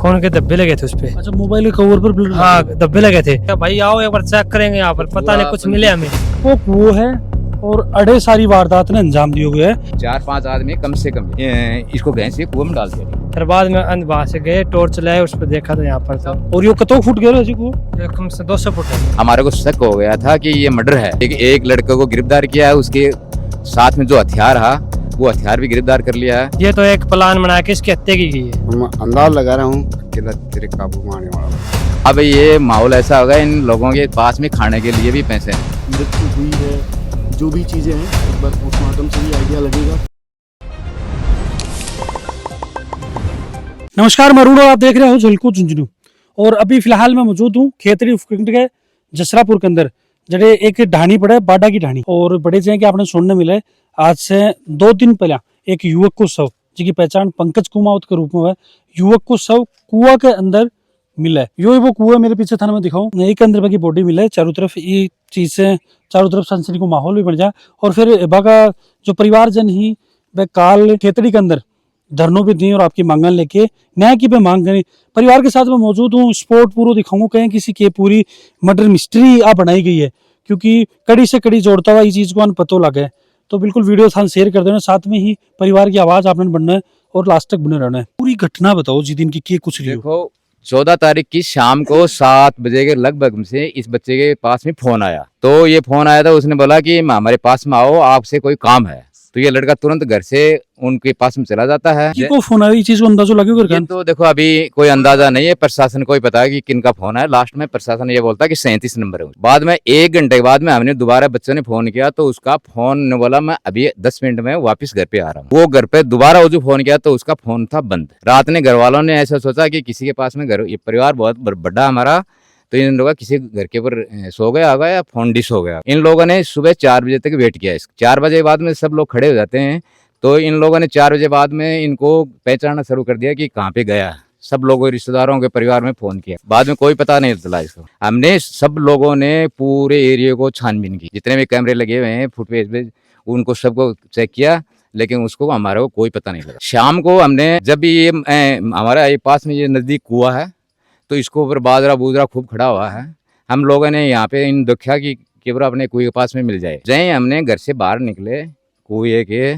Phone के धब्बे लगे थे उस पे। अच्छा, मोबाइल के कवर पर ब्लड? हाँ, धब्बे लगे थे। भाई आओ एक बार चेक करेंगे यहाँ पर, पता नहीं कुछ मिले हमें। वो कुआं है और अड़े सारी वारदात ने अंजाम दिए हुए है। 4-5 आदमी कम से कम इसको भैंस के कुएं में डाल दिया। फिर बाद में वहां से गए, टॉर्च लाए, उस पर देखा तो यहाँ पर था। और ये कतो फुट गया जी कुआं? कम से 200 फुट है। हमारे को शक हो गया था कि ये मर्डर है। एक लड़के को गिरफ्तार किया है, उसके साथ में जो हथियार था वो हथियार भी गिरफ्तार कर लिया है। ये तो एक प्लान बना के इसकी हत्या की गई है। मैं अंदाज लगा रहा हूँ अकेला तेरे काबू में आने वाला। अब ये माहौल ऐसा होगा, इन लोगों के पास में खाने के लिए भी पैसे हैं। मृत्यु हुई है, जो भी चीजें हैं एक बार पोस्टमार्टम से भी आइडिया लगेगा। नमस्कार, मैं अरुण और आप देख रहे हो झलको झुंझुनू। और अभी फिलहाल मैं मौजूद हूँ खेतरी उपखंड के जसरापुर के अंदर, जड़े एक ढाणी पड़े बाडा की ढाणी। और बड़े जे कि आपने सुनने मिले आज से 2 दिन पहले एक युवक को शव, जिसकी पहचान पंकज कुमावत के रूप में है, युवक को शव कुआं के अंदर मिला है। यो वो कुआं मेरे पीछे थाने में दिखाऊं, एक अंदर की बॉडी मिला है। चारों तरफ ये चीज से चारों तरफ सनसनी को माहौल भी बन जाए। और फिर बाका जो परिवारजन ही वह काल खेतड़ी के अंदर धरनों पे दी और आपकी मांगन लेके न्याय की पे मांग करें। परिवार के साथ मैं मौजूद हूँ, स्पोर्ट पूरा दिखाऊंगा, कहीं किसी के पूरी मर्डर मिस्ट्री आ बनाई गई है, क्योंकि कड़ी से कड़ी जोड़ता हुआ ये चीज को पतो लगे। तो बिल्कुल वीडियो थान शेयर कर देना, साथ में ही परिवार की आवाज आपने बनना है और लास्ट तक बने रहना है। पूरी घटना बताओ जी, दिन की कुछ रही हो। देखो, 14 तारीख की शाम को 7 बजे के लगभग से इस बच्चे के पास में फोन आया। तो ये फोन आया था, उसने बोला कि हमारे पास में आओ, आपसे कोई काम है। तो ये लड़का तुरंत घर से उनके पास में चला जाता है। को फोन आया, ये चीज को अंदाजा लगे ये तो देखो अभी कोई अंदाजा नहीं है, प्रशासन को ही पता है कि किनका फोन है। लास्ट में प्रशासन ये बोलता है कि 37 नंबर है। बाद में 1 घंटे के बाद में हमने दोबारा बच्चों ने फोन किया, तो उसका फोन ने बोला मैं अभी 10 मिनट में वापस घर पे आ रहा हूँ। वो घर पे दोबारा वो जो फोन किया तो उसका फोन था बंद। रात ने घर वालों ने ऐसा सोचा कि किसी के पास में घर, ये परिवार बहुत बड़ा हमारा, तो इन लोगों किसी घर के ऊपर सो गया होगा या फोन डिस हो गया। इन लोगों ने सुबह 4 बजे तक वेट किया। 4 बजे बाद में सब लोग खड़े हो जाते हैं, तो इन लोगों ने 4 बजे बाद में इनको पहचानना शुरू कर दिया कि कहाँ पे गया। सब लोगों, रिश्तेदारों के परिवार में फोन किया, बाद में कोई पता नहीं चला इसको। हमने सब लोगों ने पूरे एरिया को छानबीन की, जितने भी कैमरे लगे हुए हैं फुटेज पे उनको सबको चेक किया, लेकिन उसको हमारे को कोई पता नहीं लगा। शाम को हमने जब भी ये हमारा ये पास में ये नजदीक कुआं है, तो इसको ऊपर बाजरा बूजरा खूब खड़ा हुआ है। हम लोगों ने यहाँ पे इन देखा कि केवल अपने कुएं के पास में मिल जाए। जैसे हमने घर से बाहर निकले, कुएं के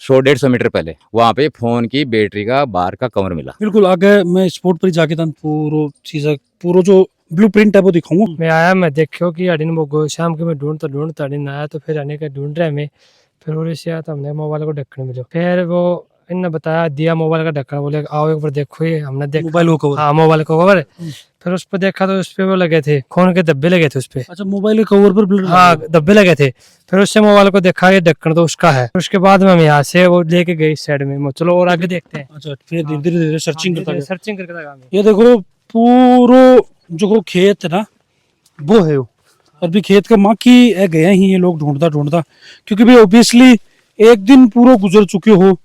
100-150 मीटर पहले वहाँ पे फोन की बैटरी का बाहर का कवर मिला। बिल्कुल आगे मैं स्पोर्ट पर जाके पूरा चीज पूरा जो ब्लूप्रिंट है वो दिखाऊंगा। मैं आया, मैं देखो कि अडिन वो शाम के मैं ढूंढता अडिन आया, तो फिर आने का ढूंढ रहे हमें। फिर वो से आया तो हमने मोबाइल को ढक्कन मिलो। फिर वो इन्होंने बताया, दिया मोबाइल का ढक्कन, बोले आओ एक बार देखो। ये हमने देखा मोबाइल को कवर। हाँ, मोबाइल को कवर। फिर उस पर देखा तो उस पे वो लगे थे, खून के धब्बे लगे थे उस पे। अच्छा, मोबाइल के कवर पर ब्लड? हाँ, धब्बे लगे थे। फिर उससे मोबाइल को देखा, ये ढक्कन तो उसका है। उसके बाद में हम यहाँ से वो लेके गए साइड में। चलो और आगे देखते हैं। अच्छा, फिर धीरे धीरे सर्चिंग करता गया। सर्चिंग करके लगा। ये देखो पूरा जो खेत है ना वो है वो, और भी खेत का माँ की गए ही ये लोग ढूंढता, क्योंकि भाई ऑब्वियसली एक दिन पूरा गुजर चुके हो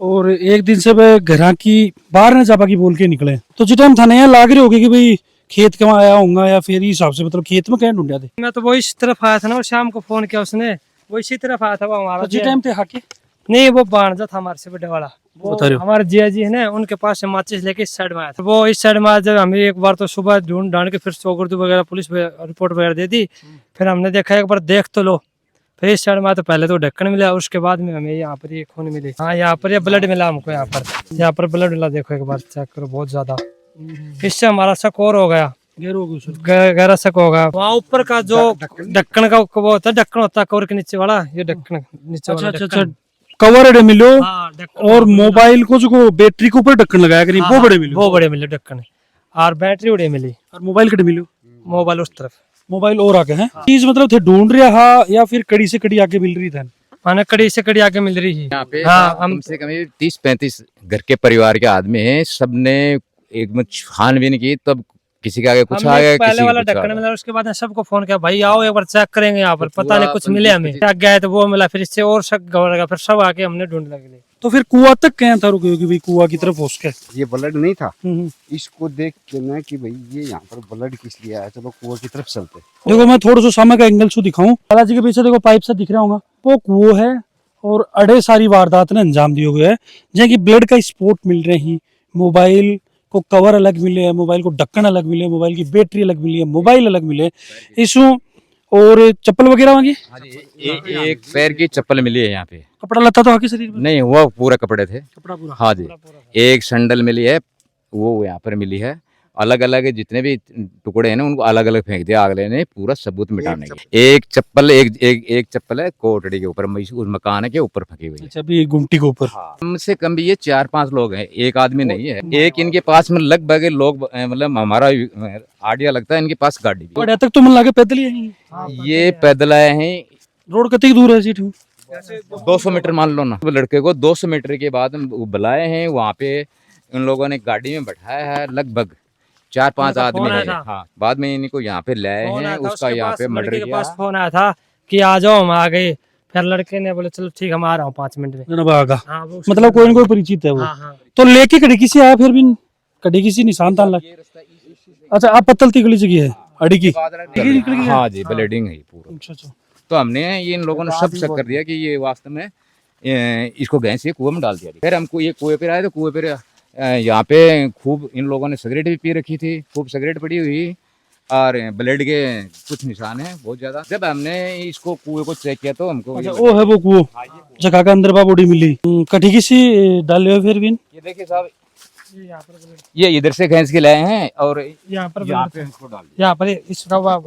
और एक दिन से वह घर की बाहर न जापा की बोल के निकले। तो जिस टाइम थाने यहाँ लाग रहे होगे कि भाई खेत कहाँ आया होगा, या फिर इस हिसाब से मतलब खेत में क्या ढूंढा थे? मैं तो वो इस तरफ आया था ना, और शाम को फोन किया उसने, वो इसी तरफ आया था। वो हमारा तो जिस टाइम थे हाके नहीं, वो बाणजा था हमारे से बड़े वाला। वो बता रहे हो? हमारे जिया जी है ना, उनके पास से माचिस लेके इस साइड में आया था। वो इस साइड में आया, जब हमें एक बार तो सुबह ढूंढ के फिर चौगुर्दू वगैरह पुलिस रिपोर्ट वगैरह दे दी। फिर हमने देखा एक बार देख तो लो। फिर इस साइड में तो पहले तो ढक्कन मिला, उसके बाद में हमें यहाँ पर ये खून मिली। हाँ, यहाँ पर ये ब्लड मिला हमको। यहाँ पर ब्लड मिला, देखो एक बार चेक करो, बहुत ज्यादा। इससे हमारा शक और हो गया, गहरा शक होगा। वहाँ ऊपर का जो ढक्कन का वो होता है, ढक्कन होता है कवर के नीचे वाला, ये ढक्कन नीचे वाला। अच्छा, कवर बड़े मिलो। हाँ, और मोबाइल को जो बैटरी के ऊपर ढक्कन लगाया करी, वो बड़े मिलो। वो बड़े मिले ढक्कन, और बैटरी बड़े मिली। और मोबाइल कड़े मिलो? मोबाइल उस तरफ, मोबाइल और आगे है। चीज मतलब थे ढूंढ रहा हा या फिर कड़ी से कड़ी आगे मिल रही था? माने कड़ी से कड़ी आगे मिल रही है यहाँ पे हाँ, कम से कम 30-35 घर के परिवार के आदमी हैं। सबने एक छानबीन की, तब किसी के आगे कुछ आ गया, पहले वाला ढक्कन मिला। उसके बाद सबको फोन किया, भाई आओ एक बार चेक करेंगे यहाँ पर, पता नहीं कुछ मिले हमें। गए तो वो मिला, फिर इससे और शक लगा, फिर सब आके हमने ढूंढ लगे। तो फिर कुआं तक क्या था रुके कि भाई कुआं की तरफ पहुंच के? ये ब्लड नहीं था, इसको देख के ना कि भाई ये यहाँ पर ब्लड किस लिए आया, चलो कुआं की तरफ चलते। देखो मैं थोड़ा सा सामने का एंगल से दिखाऊं, बालाजी के पीछे देखो पाइप से दिख रहा होगा, वो कुआं है और अड़े सारी वारदात ने अंजाम दिए हुए है, जहाँ की ब्लड का स्पॉट मिल रहे हैं, मोबाइल को कवर अलग मिले है, मोबाइल को ढक्कन अलग मिले, मोबाइल की बैटरी अलग मिली है, मोबाइल अलग मिले इशू, और चप्पल वगैरह होंगी, एक पैर की चप्पल मिली है यहाँ पे। कपड़ा लता तो आके शरीर में, नहीं, वो पूरे कपड़े थे। कपड़ा पूरा। हाँ जी, एक सैंडल मिली है, वो यहाँ पर मिली है। अलग अलग जितने भी टुकड़े हैं ना उनको अलग अलग फेंक दिया अगले ने, पूरा सबूत मिटाने के। एक चप्पल एक चप्पल है कोटड़ी के ऊपर, उस मकान के ऊपर फंकी हुई है। अच्छा, अभी गुमटी के ऊपर। कम से कम भी ये 4-5 लोग हैं, एक आदमी नहीं है। एक इनके पास में लगभग लोग, मतलब हमारा आइडिया लगता है इनके पास गाड़ी भी। बड़े तक तो मन लगे पैदल ही आएंगे। ये पैदल आए हैं। रोड कितनी दूर है सीट? 200 मीटर मान लो ना। लड़के को 200 मीटर के बाद वो बुलाए हैं, वहाँ पे उन लोगों ने गाड़ी में बैठाया है, लगभग 4-5 आदमी है। हाँ, बाद में इनको यहाँ पे लाए हैं, उसका यहाँ पे मर्डर किया। पास फोन आया था कि आ जाओ, हम आ गए। फिर लड़के ने बोले चलो ठीक, हम आ रहा हूँ 5 मिनट में। हाँ, मतलब कोई ना कोई परिचित है वो। हाँ। तो लेके कड़ी से आया, फिर भी कड़ी किसी निशान तान लग। अच्छा, आप पत्तलती गली जगह है अड़ी की? हाँ जी, ब्लीडिंग है पूरा। अच्छा। तो हमने ये इन लोगों ने सब शक कर दिया कि ये वास्तव में इसको गैस से कुएं में डाल दिया। फिर हमको ये कुएं पर आए, तो कुएं पर यहाँ पे खूब इन लोगों ने सिगरेट भी पी रखी थी, खूब सिगरेट पड़ी हुई और ब्लड के कुछ निशान हैं बहुत ज्यादा। जब हमने इसको कुएं को चेक किया तो हमको अच्छा, वो है वो कुओं जगह का अंदर बॉडी मिली। कटी किसी डाले हुए फिर भी? ये देखिए साहब, ये इधर से खींच के लाए हैं और यहाँ पर इसको डाल दिया। यहाँ पर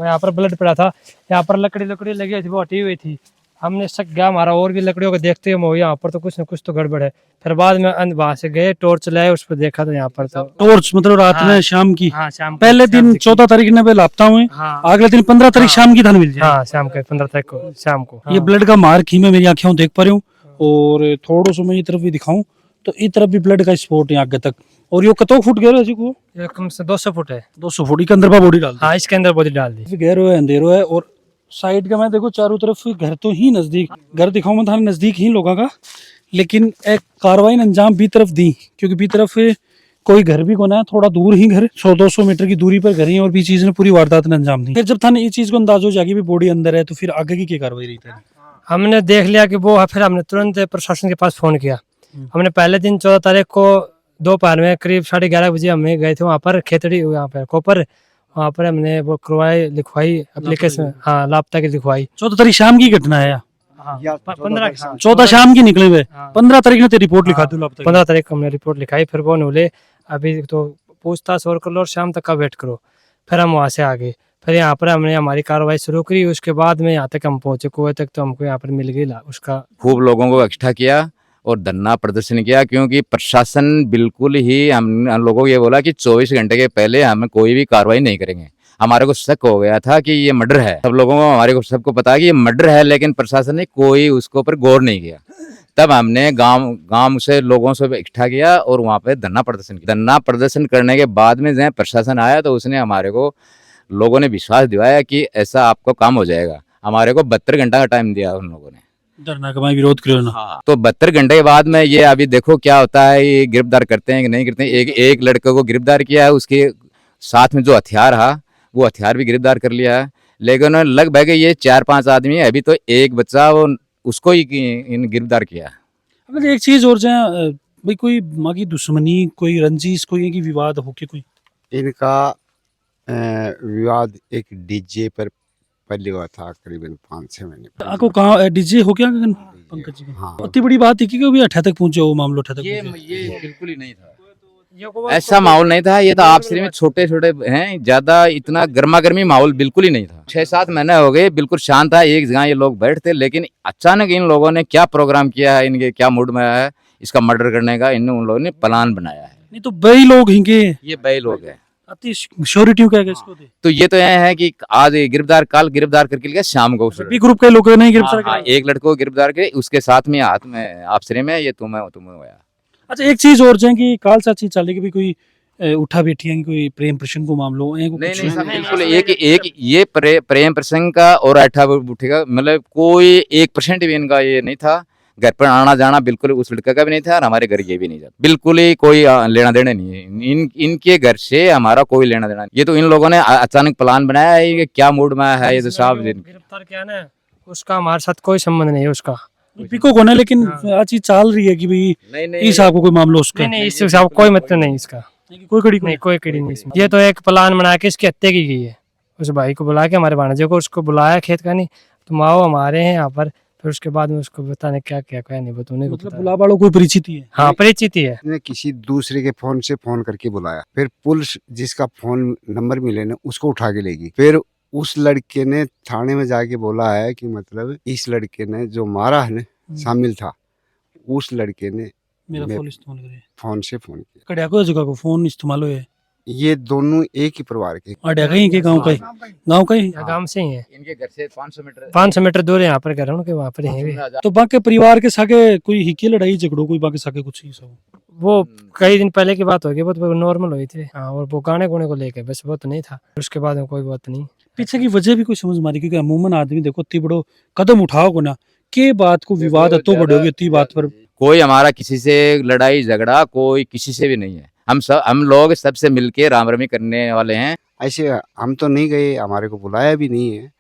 यहाँ पर ब्लड पड़ा था, यहाँ पर लकड़ी लगी थी, वो हटी हुई थी। हमने शक गया हमारा, और भी लकड़ियों को देखते हुए यहाँ पर तो कुछ न कुछ तो गड़बड़ है। फिर बाद में वहां से गए, टॉर्च लाए, उस पर देखा तो यहाँ पर तो टॉर्च मतलब रात में शाम की? हाँ, शाम पहले दिन 14 तारीख ने लापता हुए, अगले दिन 15 तारीख शाम की धन मिल जाए। हाँ, शाम के 15 तारीख को शाम को। ये ब्लड का मार्क ही मैं मेरी आंखें देख पा रही हूँ। और थोड़ा सा मैं ये तरफ भी दिखाऊं तो इस तरफ भी ब्लड का स्पॉट है आगे तक। और ये कतो फुट गहरो है जी को? ये कम से 200 फुट है। 200 फुट के अंदर बॉडी डाल? हाँ, इसके अंदर बॉडी डाल दी। गहरो है, अंधेरो है, और साइड का मैं देखो चारों तरफ घर तो ही नजदीक, घर दिखाऊं मैं थाने नजदीक ही लोगों का, लेकिन एक कार्रवाई अंजाम भी तरफ दी, क्योंकि भी तरफ कोई घर भी कोना है, थोड़ा दूर ही घर, 100-200 मीटर की दूरी पर घर ही, और भी चीज ने पूरी वारदात ने अंजाम दी। फिर जब थाने ये चीज को अंदाज हो जाएगी भी बॉडी अंदर है, तो फिर आगे की क्या कार्रवाई रही थी? हमने देख लिया कि वो है, फिर हमने तुरंत प्रशासन के पास फोन किया। हमने पहले दिन 14 तारीख को दोपहर में करीब 11:30 बजे हमें गए थे वहाँ पर खेतड़ी, यहाँ पर कोपर, वहाँ पर हमने वो करवाई, लिखवाई एप्लीकेशन। हाँ, लापता की लिखवाई। 14 तारीख शाम की घटना है? 14 शाम की निकले हुए, 15 तारीख ने रिपोर्ट लिखा दी? 15 तारीख को हमने रिपोर्ट लिखाई। फिर वो बोले अभी तो पूछताछ और कर लो और शाम तक का वेट करो। फिर हम वहाँ से आ गए। फिर यहाँ पर हमने हमारी कार्रवाई शुरू करी। उसके बाद में यहाँ तक हम पहुंचे, कुएं तक, तो हमको यहाँ पर मिल गई उसका। खूब लोगों को इकट्ठा किया और धरना प्रदर्शन किया, क्योंकि प्रशासन बिल्कुल ही हम लोगों को ये बोला कि 24 घंटे के पहले हम कोई भी कार्रवाई नहीं करेंगे। हमारे को शक हो गया था कि ये मर्डर है, सब लोगों को, हमारे को सबको पता है कि ये मर्डर है, लेकिन प्रशासन ने कोई उसके ऊपर गौर नहीं किया। तब हमने गांव से लोगों से इकट्ठा किया और वहाँ पे धरना प्रदर्शन किया। धरना प्रदर्शन करने के बाद में जब प्रशासन आया तो उसने हमारे को, लोगों ने विश्वास दिलाया कि ऐसा आपको काम हो जाएगा। हमारे को 72 घंटा का टाइम दिया उन लोगों ने। धरना का मैं विरोध करो ना। हाँ, तो 72 घंटे के बाद में ये अभी देखो क्या होता है, ये गिरफ्तार करते हैं कि नहीं करते हैं। एक लड़के को गिरफ्तार किया है, उसके साथ में जो हथियार है वो हथियार भी गिरफ्तार कर लिया है, लेकिन लगभग ये 4-5 आदमी है। अभी तो एक बच्चा, वो उसको ही गिरफ्तार किया। अगर एक चीज और जाए भाई, कोई माँ की दुश्मनी, कोई रंजिश, कोई की विवाद हो के? कोई इनका विवाद एक डीजे पर पहले हुआ था करीबन 5-6 महीने पहले। आपको कहाँ डीजे हो गया पंकज जी? हाँ, इतनी बड़ी बात थी कि अभी अठा तक पहुंचे, वो मामला अठा तक ये पहुंचे। बिल्कुल ही नहीं था, ऐसा माहौल नहीं था। ये तो आपसी में छोटे छोटे हैं, ज्यादा इतना गर्मा गर्मी माहौल बिल्कुल ही नहीं था। 6-7 महीने हो गए, बिल्कुल शांत था, एक जगह ये लोग बैठते, लेकिन अचानक इन लोगों ने क्या प्रोग्राम किया है, इनके क्या मूड में है इसका मर्डर करने का, उन लोगों ने प्लान बनाया है। नहीं तो बई लोग हिंगे, ये बे लोग हैं, अति श्योरिटी क्या इसको दे। तो ये तो यह है कि आज गिरफ्तार, कल गिरफ्तार करके लिया, शाम को भी ग्रुप के लोग नहीं गिरफ्तार हाँ, एक लड़के को गिरफ्तार करे, उसके साथ में हाथ में आपसरे में ये तुम्हें होया। अच्छा, एक चीज और जाए कि काल साची चले की भी कोई उठा बैठी है, कोई प्रेम प्रसंग को मामलो है? नहीं सब बिल्कुल एक ये प्रेम प्रसंग का और ऐठा उठेगा, मतलब कोई 1% भी इनका ये नहीं था। घर पर आना जाना बिल्कुल उस लड़का का भी नहीं था और हमारे घर ये भी नहीं था, बिल्कुल ही कोई लेना देना नहीं है। इनके घर से हमारा कोई लेना देना नहीं। ये तो इन लोगों ने अचानक प्लान बनाया है कि क्या मूड में है ये तो साहब। गिरफ्तार किया ना, उसका हमारे साथ कोई संबंध नहीं है उसका। पिको कोने, लेकिन आज चीज चल रही है कि भाई नहीं इस आपको कोई मामला उसका नहीं, इस हिसाब कोई मतलब नहीं इसका। कोई कड़ी नहीं कोई कड़ी नहीं इसमें। ये तो एक प्लान बना के इसकी हत्या की गई है। उस भाई को बुला के, हमारे भांजे को, उसको बुलाया खेत का, नहीं तुम आओ हमारे हैं यहाँ पर, फिर उसके बाद में उसको बताने क्या क्या क्या नहीं बताने को मतलब पता। बुला वालों कोई परिचित ही है। हाँ परिचित ही है। ने किसी दूसरे के फोन से फोन करके बुलाया, फिर पुलिस जिसका फोन नंबर मिले ना उसको उठा के लेगी। फिर उस लड़के ने थाने में जाके बोला है कि मतलब इस लड़के ने जो मारा है ना शामिल था, उस लड़के ने मेरा मैं- फोन इस्तेमाल करे फोन से फोन किया। कड़िया को जगह को फोन इस्तेमाल हुए ये दोनों एक ही परिवार के। अड्या कहीं के गांव का ही यहाँ गांव से ही है, इनके घर से 500 मीटर दूर है यहाँ पर घर है उनके, वहाँ पर है भी। तो बाकी परिवार के साके कोई हिकी लड़ाई झगड़ो कोई बाकी साके कुछ ही सब वो कई दिन पहले की बात होगी, बहुत नॉर्मल हुई थी। हाँ, और वो गाने गुने को लेके बस, वो तो नहीं था। उसके बाद में कोई बात नहीं। पीछे की वजह भी कोई समझ मारी, क्योंकि अमूमन आदमी देखो इतनी बड़ो कदम उठाओ को ना के बात को विवाद अतो बढ़ोगे इतनी बात पर। कोई हमारा किसी से लड़ाई झगड़ा कोई किसी से भी नहीं है। हम लोग सबसे मिलके राम रमी करने वाले हैं। ऐसे हम तो नहीं गए, हमारे को बुलाया भी नहीं है,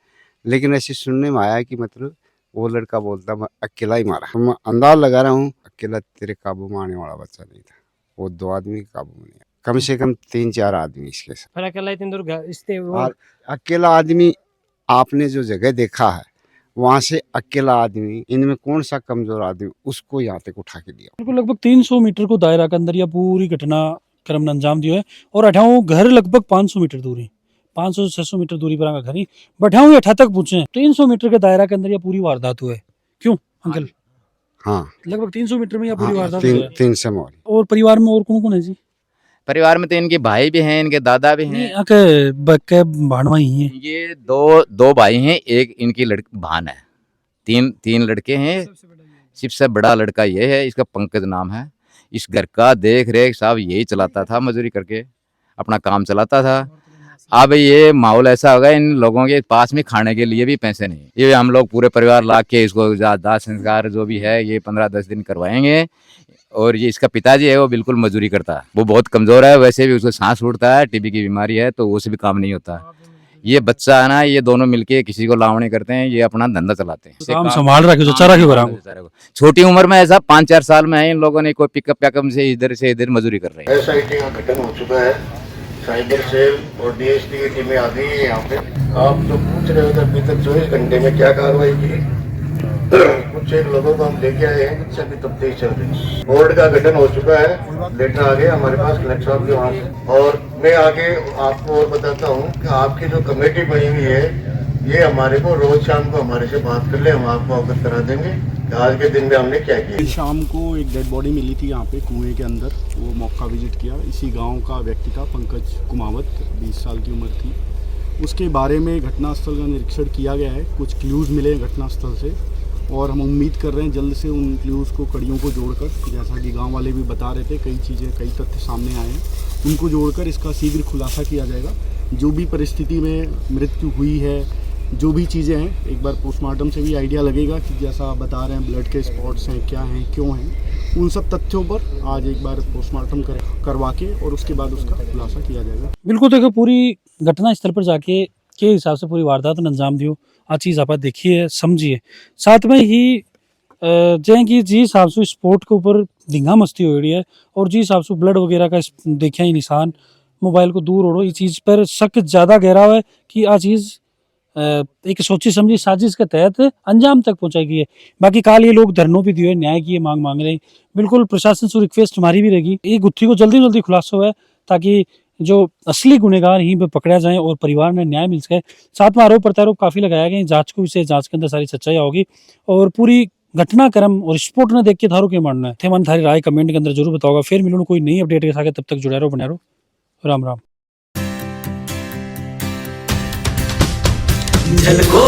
लेकिन ऐसे सुनने में आया कि मतलब वो लड़का बोलता मैं अकेला ही मारा। मैं अंदाज लगा रहा हूँ अकेला तेरे काबू में आने वाला बच्चा नहीं था, वो 2 आदमी के काबू में नहीं आया, कम से कम 3-4 आदमी इसके साथ। फिर अकेला इतनी दूर इससे वो और अकेला आदमी आपने जो जगह देखा है वहां से अकेला आदमी, इनमें कौन सा कमजोर आदमी उसको यहाँ तक उठा के दिया। बिल्कुल लगभग 300 मीटर को दायरा के अंदर यह पूरी घटना क्रम ने अंजाम दियो है। और अठाऊ घर लगभग 500 मीटर दूरी, 500 से 600 मीटर दूरी पर आगा घर ही बैठाऊ ये अठा तक पहुंचे। 300 मीटर के दायरा के अंदर यह पूरी वारदात हुई है। क्यों अंकल? हाँ, लगभग 300 मीटर में यह पूरी हाँ, वारदात हुई है। 300 मोल। और परिवार में और कौन कौन है जी? परिवार में तो इनके भाई भी हैं, इनके दादा भी नहीं हैं। आके बक्के भाणवा ही है। ये दो भाई हैं, एक इनकी भान है। तीन लड़के हैं। सबसे बड़ा लड़का ये है, इसका पंकज नाम है। इस घर का देख रेख साहब यही चलाता था, मजदूरी करके अपना काम चलाता था। अब ये माहौल ऐसा होगा, इन लोगों के पास में खाने के लिए भी पैसे नहीं। ये हम लोग पूरे परिवार ला के इसको दाह संस्कार जो भी है ये 15-10 दिन करवाएंगे। और ये इसका पिताजी है वो बिल्कुल मजदूरी करता है, वो बहुत कमजोर है, वैसे भी उसको सांस फूटता है, टीबी की बीमारी है, तो उससे भी काम नहीं होता। ये बच्चा है ना, ये दोनों मिलके किसी को लावणी करते हैं, ये अपना धंधा चलाते हैं। काम संभाल रखे जो चारा क्यों करा। छोटी उम्र में ऐसा 5-4 साल में है, इन लोगों ने कोई पिकअप से इधर मजदूरी कर रहे हैं। एसआईटी का गठन हो चुका है, साइबर सेल और डीएसपी की टीमें आ गई है यहाँ पे। आप जो पूछ रहे हो कि अभी तक 24 घंटे में क्या कार्रवाई की, कुछ एक लोगों को हम लेके आए हैं जिससे अभी तफ्तीश चल रही है। बोर्ड का गठन हो चुका है, लेटर आ गया हमारे पास कलेक्टर साहब के वहाँ से। और मैं आगे आपको और बताता हूँ कि आपकी जो कमेटी बनी हुई है ये हमारे को रोज शाम को हमारे से बात कर ले, हम आपको अवगत करा देंगे कि आज के दिन में हमने क्या किया। शाम को एक डेड बॉडी मिली थी यहाँ पे कुएं के अंदर, वो मौका विजिट किया। इसी गांव का व्यक्ति था पंकज कुमावत, 20 साल की उम्र थी। उसके बारे में घटनास्थल का निरीक्षण किया गया है, कुछ क्लूज़ मिले घटनास्थल से और हम उम्मीद कर रहे हैं जल्द से उन क्लूज़ को कड़ियों को जोड़कर, जैसा कि गांव वाले भी बता रहे थे, कई चीज़ें कई तथ्य सामने आए हैं, उनको जोड़कर इसका शीघ्र खुलासा किया जाएगा। जो भी परिस्थिति में मृत्यु हुई है, जो भी चीज़ें हैं, एक बार पोस्टमार्टम से भी आइडिया लगेगा कि जैसा आप बता रहे हैं ब्लड के स्पॉट्स हैं, क्या हैं, क्यों हैं, उन सब तथ्यों पर आज एक बार पोस्टमार्टम करवा के और उसके बाद उसका खुलासा किया जाएगा। बिल्कुल देखो पूरी घटना स्थल पर जाके के हिसाब से पूरी वारदात ने अंजाम दियो, आ चीज़ आप देखिए समझिए। साथ में ही जैसे कि जी हिसाब से स्पोर्ट के ऊपर धिंगा मस्ती हो रही है और जी हिसाब से ब्लड वगैरह का देखा ही निशान, मोबाइल को दूर ओढ़ो, इस चीज़ पर शक ज़्यादा गहरा हुआ है कि आ चीज़ एक सोची समझी साजिश के तहत अंजाम तक पहुंचाई गई है। बाकी काल ये लोग धरनों भी दिए, न्याय की मांग रहे हैं। बिल्कुल प्रशासन से रिक्वेस्ट हमारी भी रहेगी, ये गुत्थी को जल्दी जल्दी खुलासा हुआ है ताकि जो असली गुनहगार यहीं पे पकड़ा जाए और परिवार में न्याय मिल सके। साथ में आरोप प्रत्यारोप काफी लगाया गया, जांच को विषय जांच के अंदर सारी सच्चाई होगी और पूरी घटनाक्रम और स्पोर्ट ने देख के थारो के मानना है थे मन थारी राय कमेंट के अंदर जरूर बताओगा। फिर मिलूंगा कोई नई अपडेट के साथ, तब तक जुड़ा रहो, बना रहो। राम राम। झलको